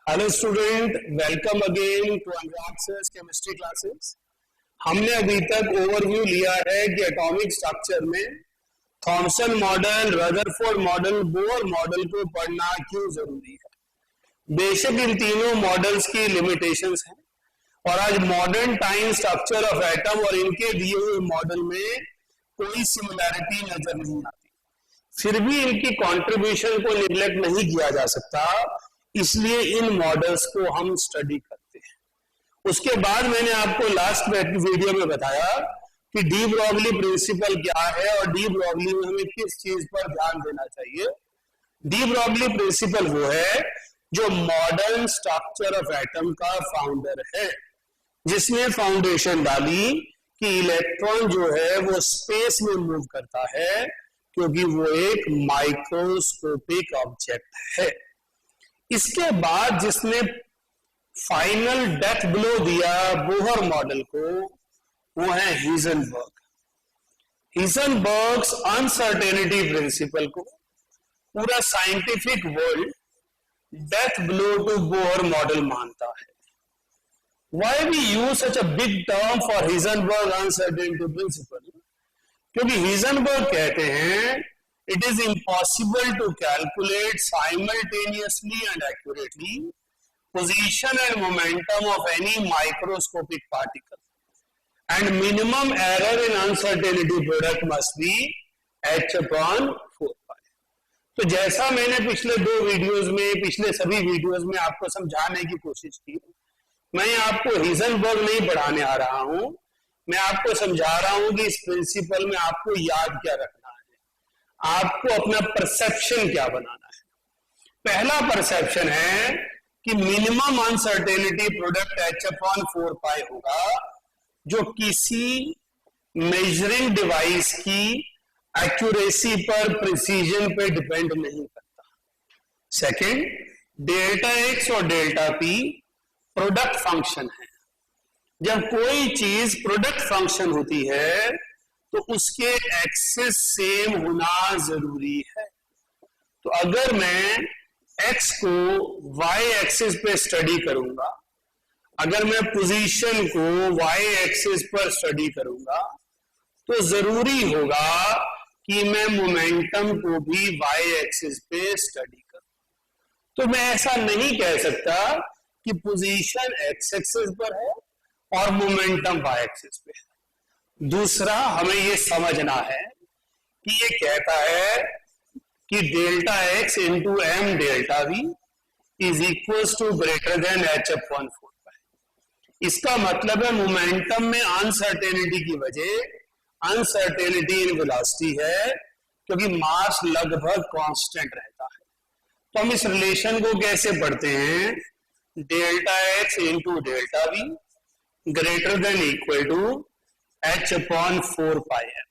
Hello student, welcome again to Anurag sir's chemistry classes. हमने अभी तक ओवरव्यू लिया है कि एटॉमिक स्ट्रक्चर में Thomson model, Rutherford model, Bohr model को पढ़ना क्यों जरूरी है। बेशक इन तीनों मॉडल्स की लिमिटेशंस हैं और आज modern time structure of atom और इनके दिए हुए मॉडल में कोई सिमिलैरिटी नजर नहीं आती। फिर भी इनकी कॉन्ट्रीब्यूशन को निग्लेक्ट नहीं किया जा सकता, इसलिए इन मॉडल्स को हम स्टडी करते हैं। उसके बाद मैंने आपको लास्ट वीडियो में बताया कि डी ब्रॉगली प्रिंसिपल क्या है और डी ब्रॉगली में हमें किस चीज पर ध्यान देना चाहिए। डी ब्रॉगली प्रिंसिपल वो है जो मॉडर्न स्ट्रक्चर ऑफ एटम का फाउंडर है, जिसने फाउंडेशन डाली कि इलेक्ट्रॉन जो है वो स्पेस में मूव करता है क्योंकि वो एक माइक्रोस्कोपिक ऑब्जेक्ट है। इसके बाद जिसने फाइनल डेथ ब्लो दिया बोहर मॉडल को, वो है हिजनबर्ग। हिजनबर्ग्स अनसर्टेनिटी प्रिंसिपल को पूरा scientific world death blow to Bohr model मानता है। Why we use such a big term for Heisenberg uncertainty principle? क्योंकि हिजनबर्ग कहते हैं it is impossible to calculate simultaneously and accurately position and momentum of any microscopic particle, and minimum error in uncertainty product must be h upon 4 pi। तो जैसा मैंने पिछले सभी videos में आपको समझाने की कोशिश की, मैं आपको हिजनबर्ग नहीं पढ़ाने आ रहा हूं, मैं आपको समझा रहा हूं कि इस प्रिंसिपल में आपको याद क्या रखना, आपको अपना परसेप्शन क्या बनाना है। पहला परसेप्शन है कि minimum uncertainty product h upon 4 पाई होगा, जो किसी मेजरिंग डिवाइस की एक्यूरेसी पर, प्रिसीजन पे डिपेंड नहीं करता। सेकंड, डेल्टा x और डेल्टा p प्रोडक्ट फंक्शन है। जब कोई चीज प्रोडक्ट फंक्शन होती है तो उसके एक्सिस सेम होना जरूरी है। तो अगर मैं x को y एक्सिस पे स्टडी करूंगा, अगर मैं पोजीशन को y एक्सिस पर स्टडी करूंगा, तो जरूरी होगा कि मैं मोमेंटम को भी y एक्सिस पे स्टडी करूं। तो मैं ऐसा नहीं कह सकता कि पोजीशन x एक्सिस पर है और मोमेंटम y एक्सिस पे है। दूसरा, हमें ये समझना है कि ये कहता है कि delta x into M delta V is equal to greater than h upon 4 pi. इसका मतलब है मोमेंटम में अनसर्टेनिटी की वजह अनसर्टेनिटी इन वेलोसिटी है, क्योंकि मास लगभग कांस्टेंट रहता है। तो हम इस रिलेशन को कैसे पढ़ते हैं? Delta x into delta V greater than equal to h upon 4 pi M.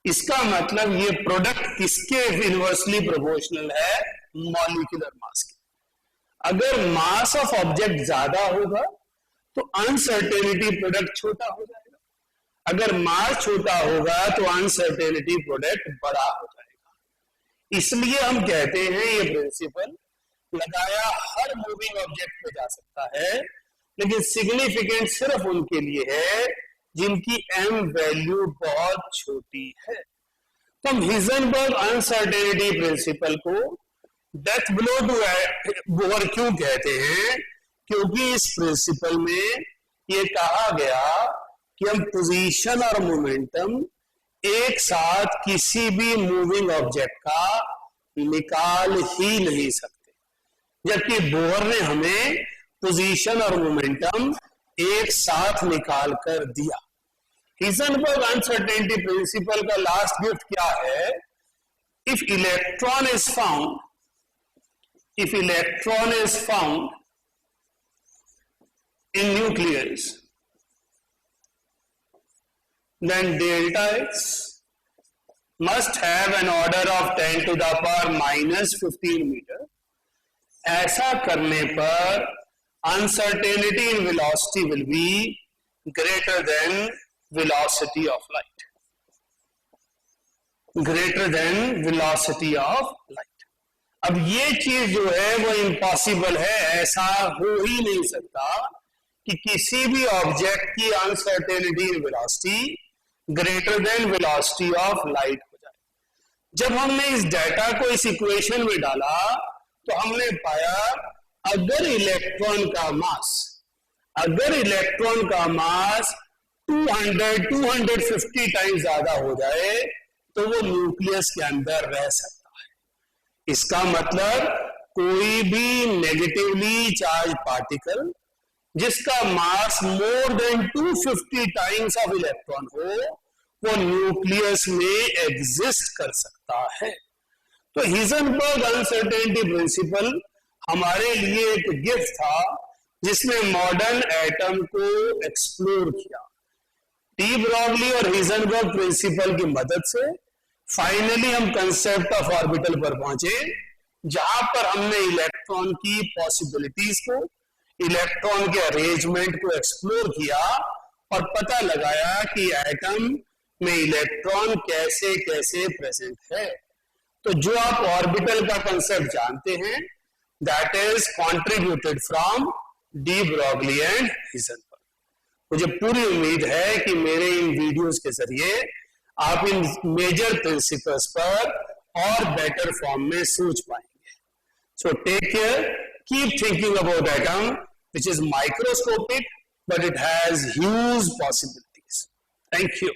इसका मतलब ये प्रोडक्ट किसके इनवर्सली प्रोपोर्शनल है? मॉलिक्यूलर मास के। अगर मास ऑफ ऑब्जेक्ट ज्यादा होगा तो अनसर्टेनिटी प्रोडक्ट छोटा हो जाएगा, अगर मास छोटा होगा तो अनसर्टेनिटी प्रोडक्ट बड़ा हो जाएगा। इसलिए हम कहते हैं ये प्रिंसिपल लगाया हर मूविंग ऑब्जेक्ट पे जा सकता है, लेकिन सिग्निफिकेंट सिर्फ उनके लिए है जिनकी m वैल्यू बहुत छोटी है। तो हम हिजनबर्ग अनसर्टेनिटी प्रिंसिपल को डेथ ब्लो टू बोहर क्यों कहते हैं? क्योंकि इस प्रिंसिपल में ये कहा गया कि हम पोजीशन और मोमेंटम एक साथ किसी भी मूविंग ऑब्जेक्ट का निकाल ही नहीं सकते, जबकि बोहर ने हमें पोजीशन और मोमेंटम एक साथ निकाल कर दिया। हिजनबर्ग अनसर्टेनिटी प्रिंसिपल का लास्ट गिफ्ट क्या है? If electron is found in nucleus, then delta x must have an order of 10 to the power minus 15 metre. ऐसा करने पर uncertainty in velocity will be greater than velocity of light, greater than velocity of light। अब ये चीज जो है वो impossible है, ऐसा हो ही नहीं सकता कि किसी भी ऑब्जेक्ट की uncertainty in velocity greater than velocity of light हो जाए। जब हमने इस डेटा को इस इक्वेशन में डाला तो हमने पाया अगर इलेक्ट्रॉन का मास 250 टाइम्स ज्यादा हो जाए तो वो न्यूक्लियस के अंदर रह सकता है। इसका मतलब कोई भी नेगेटिवली चार्ज पार्टिकल जिसका mass more than 250 times of electron हो वो न्यूक्लियस में एग्जिस्ट कर सकता है। तो हिजनबर्ग अनसर्टेनिटी प्रिंसिपल हमारे लिए एक गिफ्ट था जिसने मॉडर्न एटम को एक्सप्लोर किया। डी ब्रॉगली और हिजनबर्ग प्रिंसिपल की मदद से फाइनली हम कंसेप्ट ऑफ ऑर्बिटल पर पहुंचे, जहां पर हमने इलेक्ट्रॉन की पॉसिबिलिटीज को, इलेक्ट्रॉन के अरेंजमेंट को एक्सप्लोर किया और पता लगाया कि एटम में इलेक्ट्रॉन कैसे कैसे प्रेजेंट है। तो जो आप ऑर्बिटल का कंसेप्ट जानते हैं that is contributed from de Broglie and Heisenberg. मुझे पूरी उम्मीद है कि मेरे इन वीडियोस के जरिए आप इन मेजर प्रिंसिपल्स पर और बेटर फॉर्म में सोच पाएंगे। So take care, keep thinking about atom which is microscopic but it has huge possibilities. Thank you.